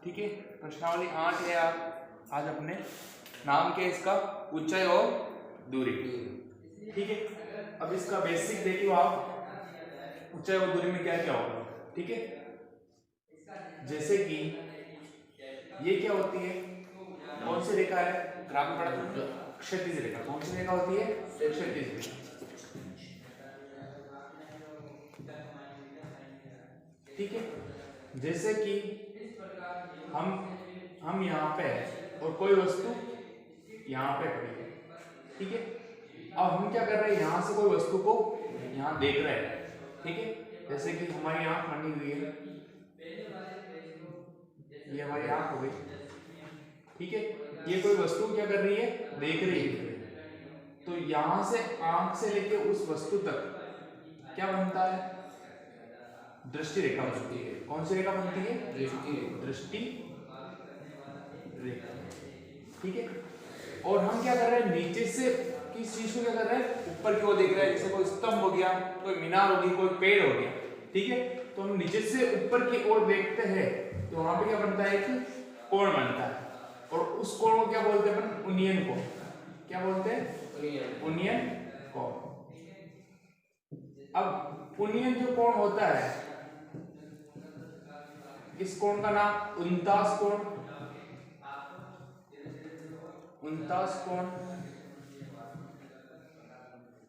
ठीक है, प्रश्नावली 8 है। आज अपने नाम के इसका ऊंचाई और दूरी। ठीक है, अब इसका बेसिक देखिए आप, ऊंचाई और दूरी में क्या क्या होगा। ठीक है, जैसे कि ये क्या होती है, कौन सी रेखा है, ग्राफ में पढ़ा था, क्षैतिज रेखा। कौन सी रेखा होती है, क्षैतिज रेखा। ठीक है, जैसे कि हम यहाँ पे है और कोई वस्तु यहाँ पे खड़ी है। ठीक है, अब हम क्या कर रहे हैं, यहाँ से कोई वस्तु को यहाँ देख रहे हैं। ठीक है, जैसे कि हमारी आंख बनी हुई है, ये हमारी आंख हो गई। ठीक है, ये कोई वस्तु क्या कर रही है, देख रही है। तो यहाँ से आंख से लेके उस वस्तु तक क्या बनता है, दृष्टि रेखा बनती है। कौन सी रेखा बनती है, दृष्टि रेखा। ठीक है, और हम क्या कर रहे हैं, नीचे से किस चीज को क्या कर रहे हैं, ऊपर की ओर देख रहे हैं। जैसे कोई स्तंभ हो गया, कोई मीनार होगी, कोई पेड़ हो गया। ठीक है, तो हम नीचे से ऊपर की ओर देखते हैं तो वहां पे क्या बनता है, एक कोण बनता है। और उस कोण को क्या बोलते हैं अपन, उन्नयन कोण। क्या बोलते हैं, उन्नयन कोण। अब उन्नयन जो कोण होता है, इस कोण का नाम उनतास कोण, उनतास कोण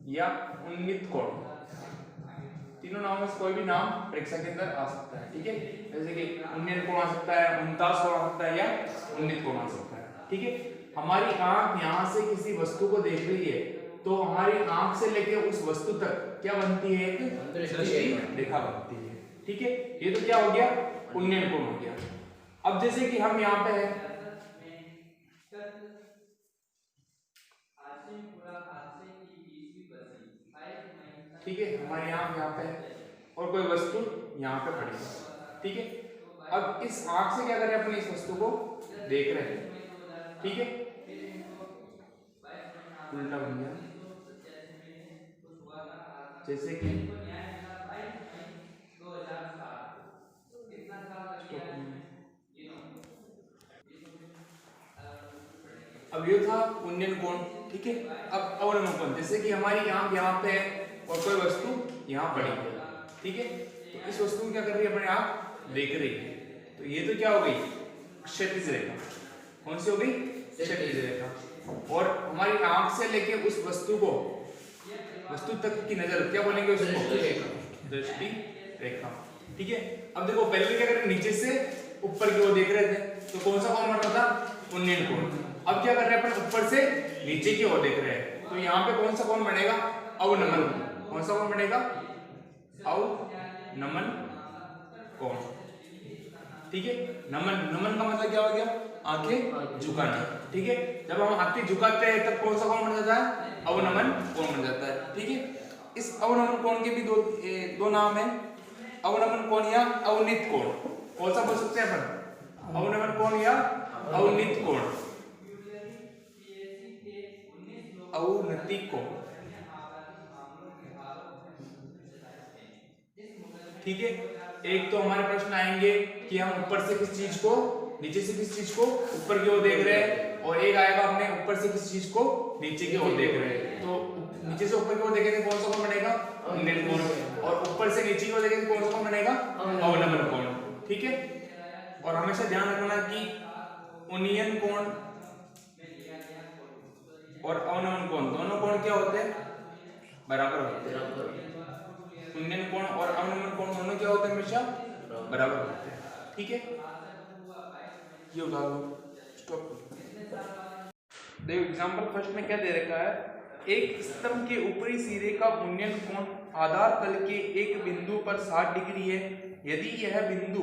या उन्नीत कोण। तीनों नामों से कोई भी नाम परीक्षा के अंदर आ सकता है। ठीक है, जैसे कि उन्नयन कोण आ सकता है, उनतास कोण आ सकता है या उन्नीत कोण आ सकता है। ठीक है, हमारी आंख यहाँ से किसी वस्तु को देख रही है तो हमारी आंख से लेके उस वस्तु तक क्या बनती है, एक दृष्टि रेखा बनती है। ठीक है, ये तो क्या हो गया, उन्नयन कोण हो गया। अब जैसे कि हम यहाँ पे है, ठीक है, हमारी आंख यहाँ पे है और कोई वस्तु यहाँ पे खड़ी है। ठीक है, अब इस आंख से क्या करें, अपने इस वस्तु को देख रहे हैं। ठीक है, उल्टा बन गया, जैसे कि अब ये था उन्नयन कोण। ठीक है, अब अवनमन कोण, जैसे कि हमारी आंख यहाँ पे है और कोई वस्तु यहाँ पड़ी है। ठीक है, तो इस वस्तु को क्या कर रही है, अपने आंख देख रही है। तो ये तो क्या हो गई, क्षैतिज रेखा। कौन सी हो गई, क्षैतिज रेखा। और हमारी आंख से लेके उस वस्तु को, वस्तु तक की नजर क्या बोलेंगे, उसको दृष्टि रेखा। ठीक है, अब देखो पहले क्या कर रहे, नीचे से ऊपर की ओर देख रहे थे तो कौन सा कोण बन रहा था, उन्नयन कोण। अब क्या कर रहे हैं, अपन ऊपर से नीचे की ओर देख रहे हैं तो यहाँ पे कौन सा कोण बनेगा, अवनमन। कौन सा कोण बनेगा, अवनमन कोण। ठीक है, नमन, नमन का मतलब क्या हो गया, आंखें झुकाना। ठीक है, जब हम आंखें झुकाते हैं तब कौन सा कोण बन जाता है, अवनमन कोण बन जाता है। ठीक है, इस अवनमन कोण के भी दो नाम है, अवनमन कोण या अवनित कोण। कौन सा बोल सकते हैं अपन, अवनमन कोण या अवनित कोण, अवनति कोण। ठीक है, एक तो हमारे प्रश्न आएंगे कि हम ऊपर से किस चीज को, नीचे से किस चीज को ऊपर की ओर देख रहे हैं, और एक आएगा अपने ऊपर से किस चीज को नीचे की ओर देख रहे हैं। तो नीचे से ऊपर की ओर देखेंगे कौन सा कोण बनेगा, उन्नयन कोण, और ऊपर से नीचे की ओर देखेंगे कौन सा कोण बनेगा, अवनमन कोण। ठीक है, और हमेशा ध्यान रखना कि उन्नयन कोण और अवनमन कोण दोनों कोण क्या होते हैं, बराबर होते हैं। उन्नयन कोण और अवनमन कोण दोनों क्या होते हैं, हमेशा बराबर होते हैं। ठीक है, ये उठा लो, स्टॉप। देखो एग्जांपल फर्स्ट में क्या दे रखा है, एक स्तंभ के ऊपरी सिरे का उन्नयन कोण आधार तल के एक बिंदु पर 60 डिग्री है। यदि यह बिंदु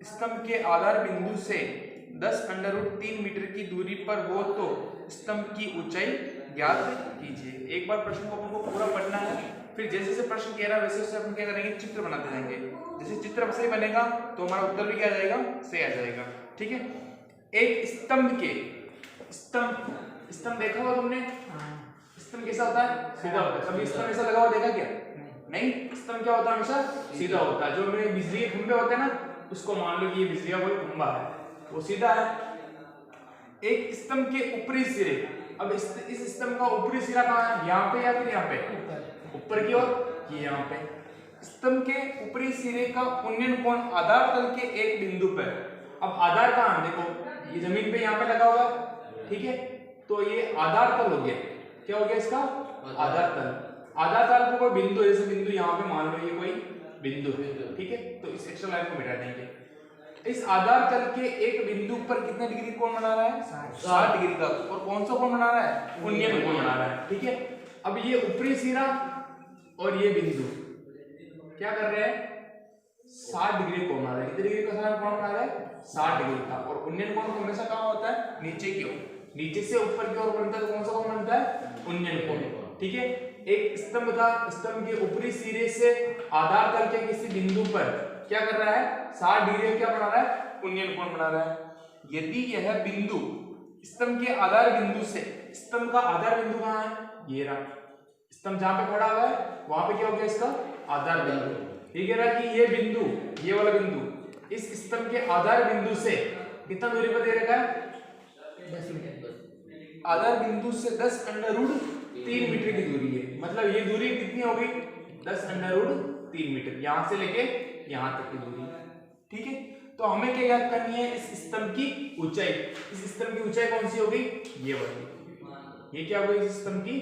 स्तंभ के आधार बिंदु से 10√3 मीटर की दूरी पर हो तो स्तंभ की ऊंचाई ज्ञात कीजिए। एक बार प्रश्न को आपको पूरा पढ़ना है, फिर जैसे जैसे प्रश्न कह रहा है वैसे वैसे अपन क्या करेंगे, चित्र बनाते जाएंगे। जैसे चित्र सही बनेगा तो हमारा उत्तर भी क्या आ जाएगा, सही आ जाएगा। ठीक है, एक स्तंभ के, स्तंभ देखा होगा तुमने, स्तंभ कैसा होता है, सीधा होता है। कभी स्तंभ ऐसा लगा हुआ देखा क्या, नहीं। स्तंभ क्या होता है, हमेशा सीधा होता है। जो मेरे बिजली के खंभे होते हैं ना, उसको मान लो कि ये बिजली का कोई खंभा है, वो सीधा है। एक स्तंभ के ऊपरी सिरे, अब इस स्तंभ का ऊपरी सिरा कहाँ है, यहाँ पे या फिर यहाँ पे ऊपर की ओर, ये यहाँ पे। स्तंभ के ऊपरी सिरे का उन्नयन कोण आधार तल के एक बिंदु पर, अब आधार कहाँ है, देखो ये जमीन पे यहाँ पे लगा हुआ है, ठीक है, तो ये आधार तल हो गया। क्या हो गया इसका, आधार तल। आधार तल को कोई बिंदु, जैसे बिंदु यहाँ पे मान लो ये कोई बिंदु है, ठीक है, तो इस एक्स्ट्रा लाइन को मिटा देंगे। इस आधार तल के एक बिंदु पर कितने डिग्री कोण बना रहा है, 60 डिग्री का। और कौन सा कोण बना रहा है, उन्नयन कोण बना रहा है, ठीक है। अब ये ऊपरी सिरा और ये बिंदु क्या कर रहे हैं, 60 डिग्री कोण बना रहे हैं। कितने डिग्री का कोण बना रहा है, 60 डिग्री का। और उन्नयन कोण हमेशा कहाँ होता है, नीचे की ओर, नीचे से ऊपर की ओर बनता है, तो कौन सा कोण बनता है, उन्नयन कोण, ठीक है। एक स्तंभ था, स्तंभ के ऊपरी सिरे से आधार तल के किसी बिंदु पर क्या कर रहा है, 60 डिग्री क्या बना रहा है, उन्नयन कोण बना रहा है। यदि यह बिंदु स्तंभ के आधार बिंदु से, स्तंभ का आधार बिंदु कहाँ है, ये रहा, स्तंभ जहां पे खड़ा हुआ है वहां पे क्या हो गया इसका आधार बिंदु। ये कह रहा है कि ये बिंदु, ये वाला बिंदु इस स्तंभ के आधार बिंदु से कितना दूरी पर दे रखा है, 10 मीटर। आधार बिंदु से 10√3 मीटर की दूरी है। मतलब ये दूरी कितनी हो गई, 10√3 मीटर, यहां से लेके यहां तक की दूरी, ठीक है। तो हमें क्या याद करनी है, इस स्तंभ की ऊंचाई। इस स्तंभ की ऊंचाई कौन सी हो गई, ये वाली। ये क्या हो गई, इस स्तंभ की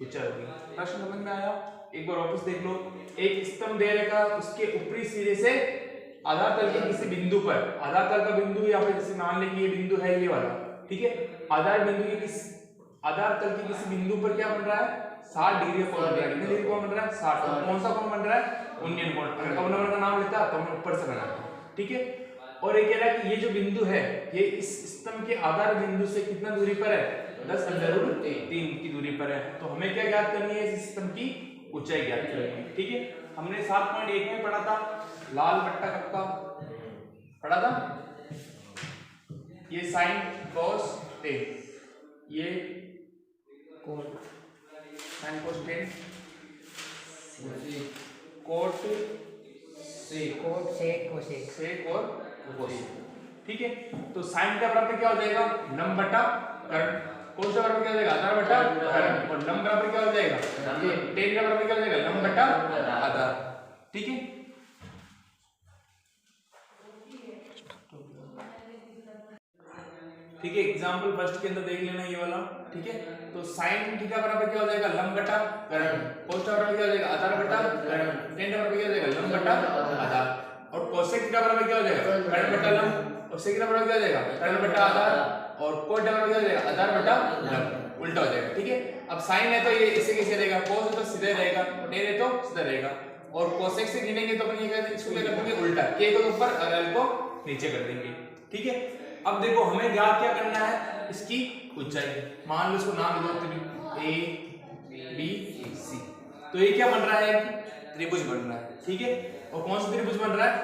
ऊंचाई हो गई। प्रश्न समझ में आया, एक बार वापस देख लो। एक स्तंभ दे रखा, उसके ऊपरी सिरे से आधार तल के किसी बिंदु पर, आधार तल का बिंदु यहाँ पे जैसे मान लें कि ये बिंदु है ये वाला, ठीक है। आधार बिंदु के किस आधार तल के किसी बिंदु पर क्या बन रहा है, 60 डिग्री का कोण बन रहा है। कितने डिग्री कोण बन रहा है, 60। कौन सा कोण बन रहा है, उन्नयन कोण। अगर अब नंबर का नाम लेता तो हम ऊपर से बनाते, ठीक है। और ये कह रहा है कि ये जो बिंदु है ये इस स्तंभ के आधार बिंदु से कितना दूरी पर है, 10√3 की दूरी पर है। तो हमें क्या ज्ञात करनी है, इस स्तंभ की ऊंचाई ज्ञात करनी है, ठीक है। हमने 7.1 में पढ़ा था, लाल बट्टा कक्का पढ़ा था, ये साइन कॉस टेन, ये cot sine cos tan, cot sec cosec sec और कोसेक, ठीक है। तो साइन का बराबर क्या हो जाएगा, लंब बटा कर्ण। कोस का बराबर क्या हो जाएगा, आधार बटा कर्ण। और लंब बराबर क्या हो जाएगा, टेन का बराबर क्या हो जाएगा, लंब बटा आधार, ठीक है। ठीक है, एग्जांपल फर्स्ट के अंदर देख लेना ये वाला, ठीक है। तो sin थीटा बराबर क्या हो जाएगा, लंब बटा कर्ण। cos बराबर क्या हो जाएगा, आधार बटा कर्ण। tan बराबर क्या हो जाएगा, लंब बटा आधार। और cosec थीटा बराबर क्या हो जाएगा, कर्ण बटा लंब। और sec थीटा बराबर क्या हो जाएगा, कर्ण बटा आधार। और cot बराबर क्या हो जाएगा, आधार बटा लंब, उल्टा हो जाएगा, ठीक है। अब sin है तो ये इससे कैसे रहेगा, cos है तो सीधे रहेगा, tan है तो सीधा रहेगा। और cosec से गिनेंगे तो अपन ये कहते हैं इसको क्या कर देंगे, उल्टा, k को ऊपर और l को नीचे कर देंगे, ठीक है। अब देखो हमें ज्ञात क्या करना है, इसकी ऊंचाई। मान लो इसको नाम दो A B C। तो ये क्या बन रहा है, त्रिभुज बन रहा है, ठीक है। और कौन सा त्रिभुज बन रहा है,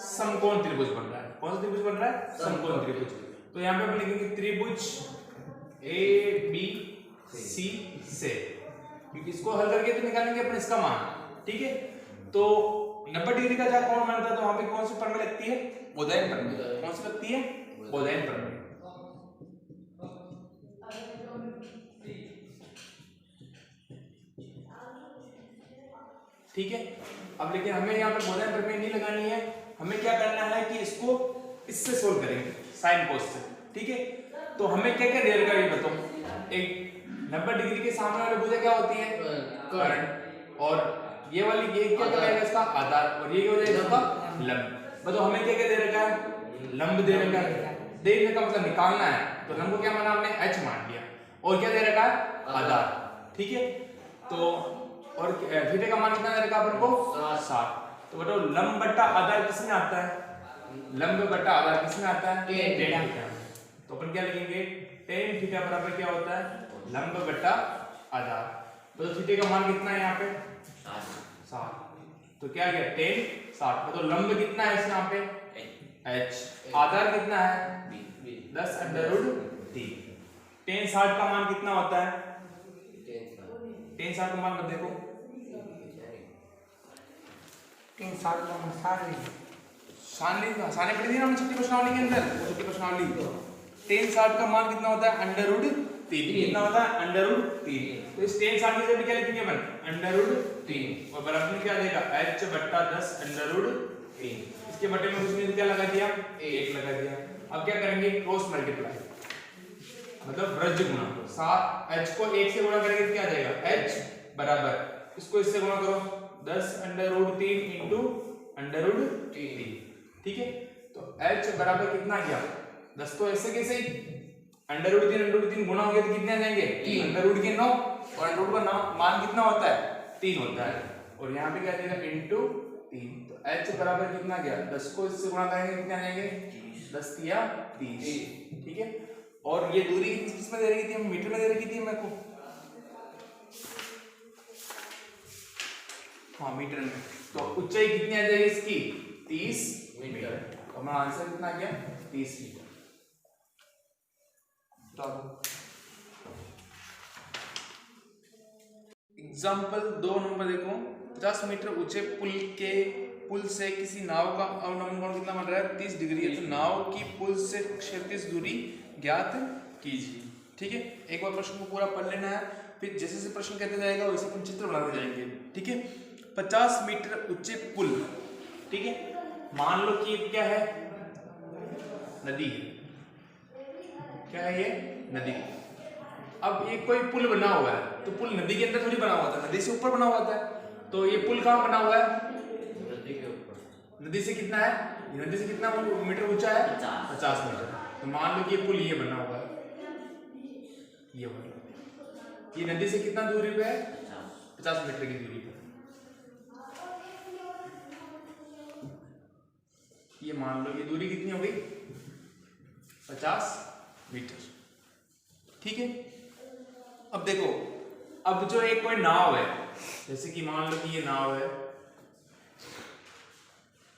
समकोण त्रिभुज बन रहा है। कौन सा त्रिभुज बन रहा है, समकोण त्रिभुज। तो यहाँ पे अपन लिखेंगे त्रिभुज A B C से, क्योंकि इसको हल करके तो निकालेंगे अपन इसका मान, ठीक है। तो 90 डिग्री का जहाँ कोण बनता है तो वहां पे कौन सी प्रमेय लगती है, बोधायन प्रमेय। कौन सी लगती है, बोधायन प्रमेय, ठीक है। अब लेकिन हमें यहाँ पर बोधायन प्रमेय नहीं लगानी है, हमें क्या करना है कि इसको इससे सोल्व करेंगे, साइन कोस से, ठीक है। तो हमें क्या क्या दे रखा है ये बताओ। एक 90 डिग्री के सामने वाली भुजा क्या होती है, कर्ण। और ये वाली ये क्या करेगा, इसका आधार। और ये हो जाएगा इसका लंब। बताओ हमें क्या क्या दे रखा है, लंब दे रखा है। देखने का मतलब निकालना है, तो लंब को क्या माना हमने, h मान लिया। और क्या दे रखा है, आधार, ठीक है। तो और थीटा का मान कितना दे रखा अपन को, 60। तो बताओ लंब बट्टा आधार किसमें आता है, लंब बट्टा आधार किसमें आता है, tan थीटा। तो अपन क्या लिखेंगे, tan थीटा बराबर क्या होता है, लंब बट्टा आधार। तो थीटा का मान कितना है यहाँ पे, 60। तो क्या गया, tan 60। तो लंब कितना है इस यहाँ पे, h। आधार कितना है, 10√3। tan 60 का मान कितना होता है, tan 60 का मान मत देखो, 3 60 का मान 60 सारणी पढ़ी थी ना हमने छठी प्रश्नावली के अंदर, वो छठी प्रश्नावली tan 60 का मान कितना होता है अंडर रूट 3, कितना होता है अंडर रूट 3। तो इस tan 60 की जगह क्या लिखेंगे अपन अंडर रूट 3 और बराबर में क्या आ जाएगा h बट्टा 10 अंडर रूट 3। इसके बटे में कुछ नहीं क्या लगा दिया 1 लगा दिया। अब क्या करेंगे क्रॉस मल्टीप्लाई मतलब रज गुणा, 7 h को 1 से गुणा करेंगे तो क्या आ जाएगा h बराबर इसको इससे गुणा करो 10 under root 3 into under root 3, ठीक है। तो h बराबर कितना आ गया 10, तो ऐसे कैसे ही अंडर रूट 3 गुणा हो गया तो कितने आ जाएंगे अंडर रूट के 9 और अंडर रूट का मान कितना होता है 3 होता है और यहाँ पे क्या आ जाएगा इनटू 3। तो h बराबर कितना गया 10 को इससे गुणा करेंगे कितने आ जाएंगे 10 या 30, ठीक है। और ये दूरी किस में दे रही थी हम मीटर में दे रही थी मेरे को, हाँ मीटर में। तो ऊंचाई कितनी आ जाएगी इसकी 30 मीटर। तो हमारा आंसर कितना आ गया 30 मीटर। एग्जाम्पल 2 नंबर देखो, 50 मीटर ऊंचे पुल से किसी नाव का अवनमन कोण कितना बन रहा है 30 डिग्री है। तो नाव की पुल से क्षैतिज दूरी ज्ञात कीजिए, ठीक है। एक बार प्रश्न को पूरा पढ़ लेना है, फिर जैसे जैसे प्रश्न कहते जाएगा वैसे अपन चित्र बनाते जाएंगे, ठीक है। 50 मीटर ऊंचे पुल, ठीक है। मान लो कि क्या है नदी है, क्या है ये नदी। अब ये कोई पुल बना हुआ है तो पुल नदी के अंदर थोड़ी बना हुआ था, नदी से ऊपर बना हुआ था। तो ये पुल कहाँ बना हुआ है नदी के ऊपर। नदी से कितना है, नदी से कितना मीटर ऊंचा है 50 मीटर। तो मान लो कि ये पुल ये बना हुआ है, ये वाला, ये नदी से कितना दूरी पे है 50 मीटर की दूरी पे। ये मान लो ये दूरी कितनी हो गई 50 मीटर, ठीक है। अब देखो, अब जो एक कोई नाव है, जैसे कि मान लो कि ये नाव है,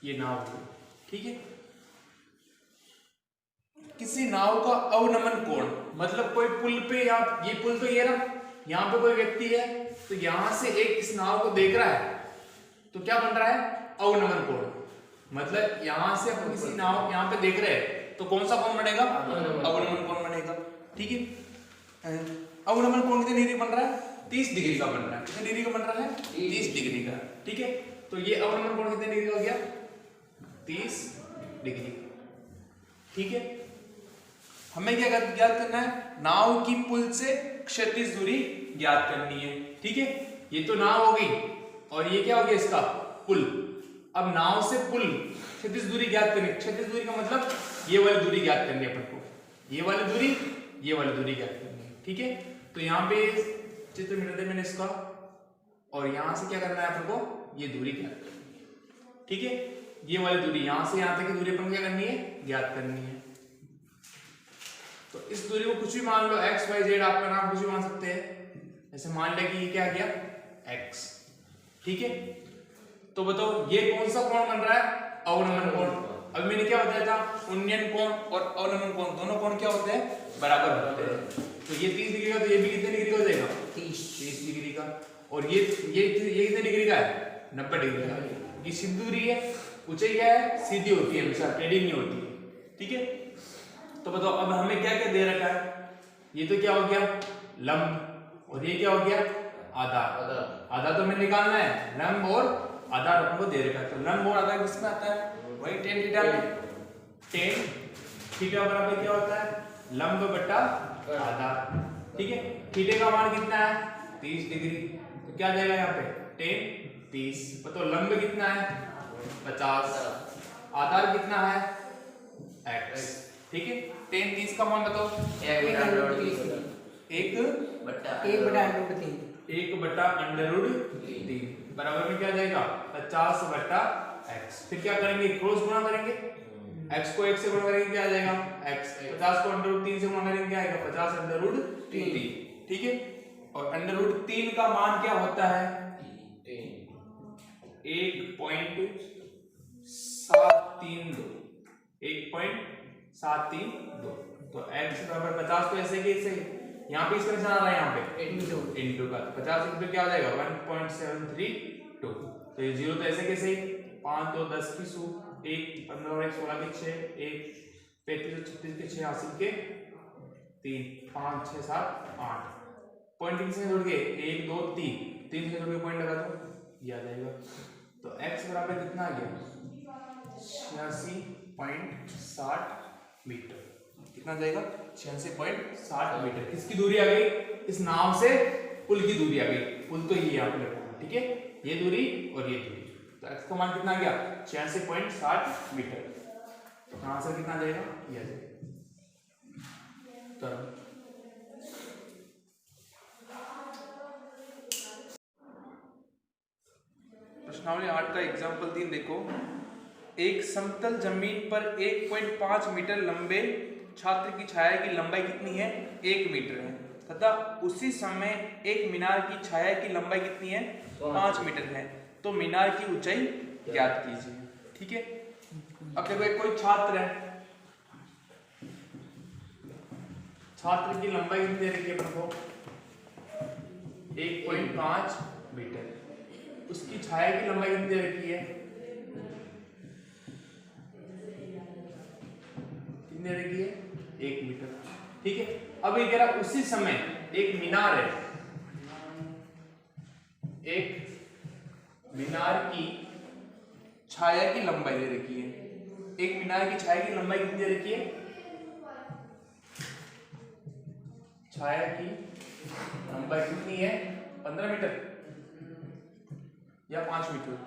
ये नाव है, ठीक है। किसी नाव का अवनमन कोण मतलब कोई पुल पे, ये पुल तो ये ना, यहाँ पे कोई व्यक्ति है तो यहां से एक इस नाव को देख रहा है तो क्या बन रहा है अवनमन कोण। मतलब यहां से अपन किसी नाव यहाँ पे देख रहे हैं तो कौन सा कोण बनेगा अवनमन कोण बनेगा, ठीक है। अवनमन कोण कितने डिग्री बन रहा है 30 डिग्री का बन रहा है। कितने डिग्री का बन रहा है 30 डिग्री का, ठीक है। तो ये अवनमन कोण कितने डिग्री का हो गया 30 डिग्री, ठीक है। हमें क्या ज्ञात करना है, नाव की पुल से क्षैतिज दूरी ज्ञात करनी है, ठीक है। ये तो नाव हो गई और ये क्या हो गया इसका पुल। अब नाव से पुल क्षैतिज दूरी ज्ञात करनी, क्षैतिज दूरी का मतलब ये वाली दूरी ज्ञात करनी है अपन को, ये वाली दूरी ज्ञात करनी है, ठीक है। तो यहाँ पे चित्र मिला दे मैंने इसका, और यहाँ से क्या करना है अपन को ये दूरी ज्ञात करनी है, ठीक है। ये वाली दूरी यहाँ से यहाँ तक की दूरी अपन क्या करनी है ज्ञात करनी है। तो इस दूरी को कुछ भी मान लो x y z, आपका नाम कुछ भी मान सकते हैं। जैसे मान ले कि ये क्या गया x, ठीक है। तो बताओ ये कौन सा कोण बन रहा है अवनमन कोण। अभी मैंने क्या बताया था उन्नयन कोण और अवनमन कोण दोनों कोण क्या होते हैं बराबर होते हैं। तो ये 30 डिग्री का, तो ये भी कितने डिग्री का हो जाएगा 30 डिग्री का। और ये कितने डिग्री का है 90 डिग्री का। ये सीधी दूरी है, ऊंचाई क्या है सीधी होती है, हमेशा टेढ़ी नहीं होती है, ठीक है। तो बताओ अब हमें क्या क्या दे रखा है, ये तो क्या हो गया लंब और ये क्या हो गया आधार। आधार तो हमें निकालना है, लंब और आधार अपन को दे रखा है। तो लंब और आधार किसमें आता है वही tan थीटा में। tan थीटा बराबर क्या होता है लंब बटा आधार, ठीक है। थीटे का मान कितना है 30 डिग्री, तो क्या जाएगा यहाँ पे tan 30। बताओ लंब कितना है 50, आधार कितना है x, ठीक है। tan 30 का मान बताओ 1 बटा अंडर रूट 3 बराबर में क्या जाएगा 50 बटा x। फिर क्या करेंगे क्रॉस गुणा करेंगे, x को 1 से गुणा करेंगे क्या आ जाएगा x, 50 को अंडर रूट 3 से गुणा करेंगे क्या आएगा 50 अंडर रूट 3, ठीक है। और अंडर रूट 3 का मान क्या होता है 1.732। तो x बराबर 50 तो ऐसे कैसे यहाँ पे इसका निशान आ रहा है यहाँ पे इनटू का, 50 इनटू क्या हो जाएगा 1.732। तो ये जीरो तो ऐसे कैसे 5 2 10 की 1 एक 15 और 1 16 के 6, एक 35 और 36 के 6 हासिल के 3 5 6 7 8 पॉइंट से जुड़ गए 1 2 3 3 से जुड़ के पॉइंट लगा दो, ये आ जाएगा। तो x बराबर कितना आ गया 86.60 मीटर। कितना जाएगा 86.60 मीटर। किसकी दूरी आ गई, इस नाव से पुल की दूरी आ गई। पुल तो ये यहाँ पे लगा, ठीक है, ये दूरी और ये दूरी। तो x का मान कितना आ गया 86.60 मीटर। तो आंसर कितना आ जाएगा, ये आ जाएगा। तो प्रश्नावली 8 का एग्जाम्पल 3 देखो। एक समतल जमीन पर 1.5 मीटर लंबे छात्र की छाया की लंबाई कितनी है 1 मीटर है, तथा उसी समय एक मीनार की छाया की लंबाई कितनी है 5 मीटर है। तो मीनार की ऊंचाई ज्ञात कीजिए। ठीक है, अब देखो एक कोई छात्र है, छात्र की लंबाई कितनी दे रखी है अपन को 1.5 मीटर, उसकी छाया की लंबाई कितनी दे रखी है, कितनी दे रखी है 1 मीटर। ठीक है, अब ये कह रहा उसी समय एक मीनार है, एक मीनार की छाया की लंबाई दे रखी है। एक मीनार की छाया की लंबाई कितनी दे रखी है, छाया की लंबाई कितनी है 15 मीटर या 5 मीटर।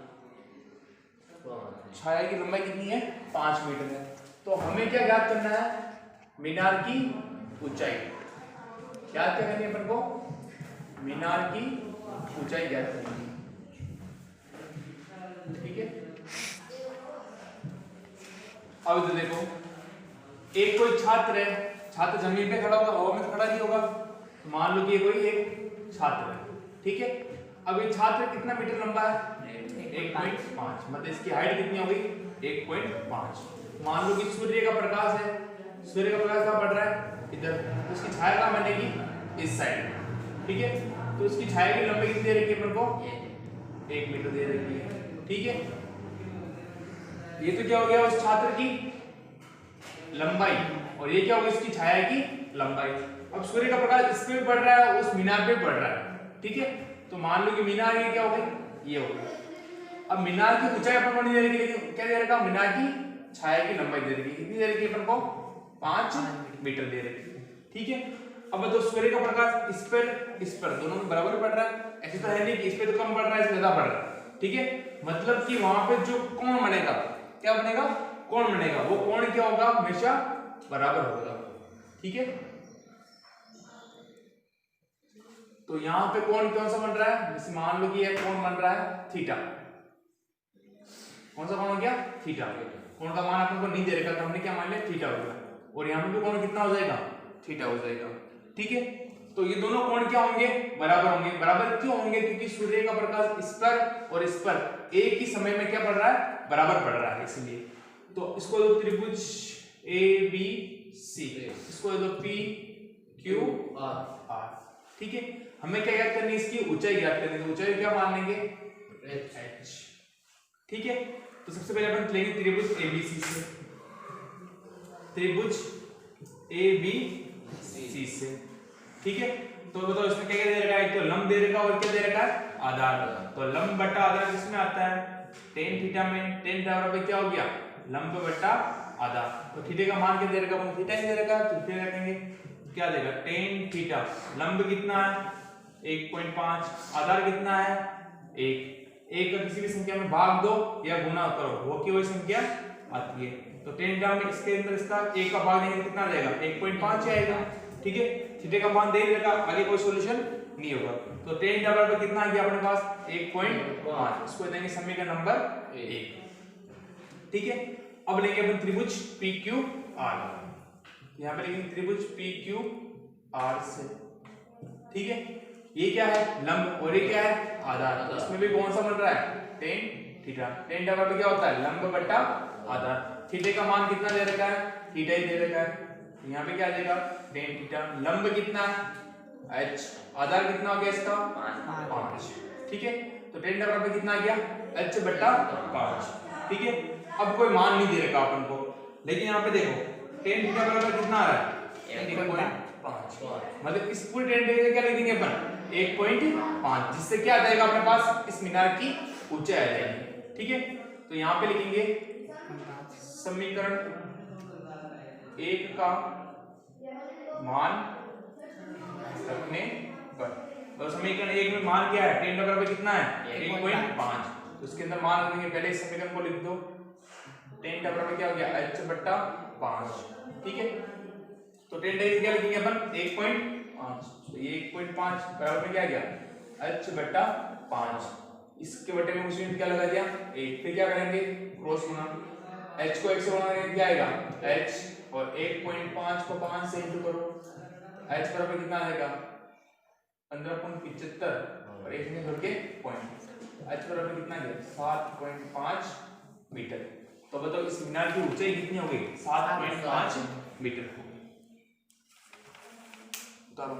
छाया की लंबाई कितनी है 5 मीटर है। तो हमें क्या ज्ञात करना है, मीनार की ऊंचाई ज्ञात करनी है अपन को, मीनार की ऊंचाई ज्ञात करनी है। ठीक है, अब तो देखो एक कोई छात्र है, छात्र जमीन पे खड़ा होगा, हवा में तो खड़ा नहीं होगा। तो मान लो कि ये कोई एक छात्र है। ठीक है, अब ये छात्र कितना मीटर लंबा है 1.5, मतलब इसकी हाइट कितनी हो गई 1.5। मान लो कि सूर्य का प्रकाश है, सूर्य का प्रकाश कहाँ पड़ रहा है इधर, तो उसकी छाया कहाँ बनेगी इस साइड। ठीक है, तो उसकी छाया की लंबाई कितनी दे रखी है अपन को 1 मीटर दे रखी है। ठीक है, ये तो क्या हो गया उस छात्र की लंबाई, और ये क्या होगा इसकी छाया की लंबाई। अब सूर्य का प्रकाश इस पे पड़ रहा है, उस मीनार पे पड़ रहा है। ठीक है, तो मान लो कि मीनार ये क्या हो गई, ये हो गई। अब मीनार की ऊंचाई अपन को नहीं दे रखी, लेकिन क्या दे रखा, मीनार की छाया की लंबाई दे रखी। कितनी दे रखी अपन को 5 मीटर दे रखी है। ठीक है, अब तो सूर्य का प्रकाश इस पर दोनों में बराबर पड़ रहा है। ऐसे तो है नहीं कि इस पे तो कम पड़ रहा है, इस पे ज्यादा पड़ रहा है। ठीक है, मतलब कि वहां पे जो कोण बनेगा, क्या बनेगा, कोण बनेगा, वो कोण क्या होगा हमेशा बराबर होगा। ठीक है, तो यहां पे कोण कौन सा बन रहा है, जैसे मान लो कि ये कोण बन रहा है थीटा। कौन सा कोण हो गया थीटा। कोण का मान अपन को नहीं दे रखा, तो हमने क्या मान लिया थीटा होगा, और यहां पे भी कोण कितना हो जाएगा थीटा हो जाएगा। ठीक है, तो ये दोनों कोण क्या होंगे बराबर होंगे। बराबर क्यों होंगे, क्योंकि सूर्य का प्रकाश इस पर और इस पर एक ही समय में क्या पड़ रहा है बराबर पड़ रहा है, इसलिए। तो इसको दो त्रिभुज ABC, इसको दो PQR। ठीक है, हमें क्या ज्ञात करनी है, इसकी ऊंचाई ज्ञात करनी है। ऊंचाई क्या मान लेंगे h। ठीक है, तो सबसे पहले अपन लेंगे त्रिभुज ABC से, त्रिभुज ABC से। ठीक है, तो बताओ इसमें क्या क्या दे रखा है, एक तो लंब दे रखा है और क्या दे रखा है आधार। तो लंब बटा आधार किसमें आता है tan थीटा में। tan थीटा बराबर क्या हो गया लंब बटा आधार। तो थीटा का मान क्या दे रखा है, थीटा ही दे रखा है, तो थीटा रखेंगे क्या देगा tan थीटा। लंब कितना है 1.5, आधार कितना है 1। एक का किसी भी संख्या में भाग दो या गुना करो, वो की वही संख्या आती है। तो tan थीटा में इसके अंदर इसका 1 का भाग देंगे कितना आ जाएगा 1.5 आएगा। ठीक है, थीटा का मान दे रखा, आगे कोई सॉल्यूशन नहीं होगा। तो tan थीटा बराबर कितना आ गया अपने पास 1.5, इसको देंगे समीकरण नंबर 1। ठीक है, अब लेंगे अपन त्रिभुज PQR, यहां पे लेंगे त्रिभुज PQR से। ठीक है, ये क्या है लंब और ये क्या है आधार। तो इसमें भी कौन सा बन रहा है tan थीटा। tan थीटा बराबर क्या होता है लंब बटा आधार। थीटा का मान कितना दे रखा है थीटा ही दे रखा है, यहाँ पे क्या आ जाएगा tan थीटा। लंब कितना है h, आधार कितना हो गया इसका 5। ठीक है, तो tan थीटा बराबर कितना आ गया h बटा 5। ठीक है, अब कोई मान नहीं दे रखा अपन को, लेकिन यहाँ पे देखो टेन थीटा बराबर कितना आ रहा है 1.5, मतलब इस पूरे टेन थीटा का क्या लिख देंगे अपन 1.5, जिससे क्या आ जाएगा अपने पास इस मीनार की ऊंचाई आ जाएगी। ठीक है, तो यहाँ पे लिखेंगे समीकरण 1 का मान रखने पर, तो समीकरण 1 में मान क्या है, टेन का बराबर कितना है 1.5, तो उसके अंदर मान रखेंगे। पहले इस समीकरण को लिख दो, टेन का बराबर क्या हो गया h बट्टा 5। ठीक है, तो टेन का क्या लिखेंगे अपन 1.5, तो ये 1.5 बराबर में क्या आ गया h बट्टा 5, इसके बटे में उसी में क्या लगा दिया 1, फिर क्या करेंगे क्रॉस गुना, h को 1 से गुणा करेंगे क्या आएगा h, और 1.5 को 5 से इंटू करो, h बराबर कितना आएगा 15.75 और 1 में जोड़ के पॉइंट, h बराबर कितना गया 7.5 मीटर। तो बताओ इस मीनार की ऊंचाई कितनी हो गई 7.5 मीटर हो गई। उतारो।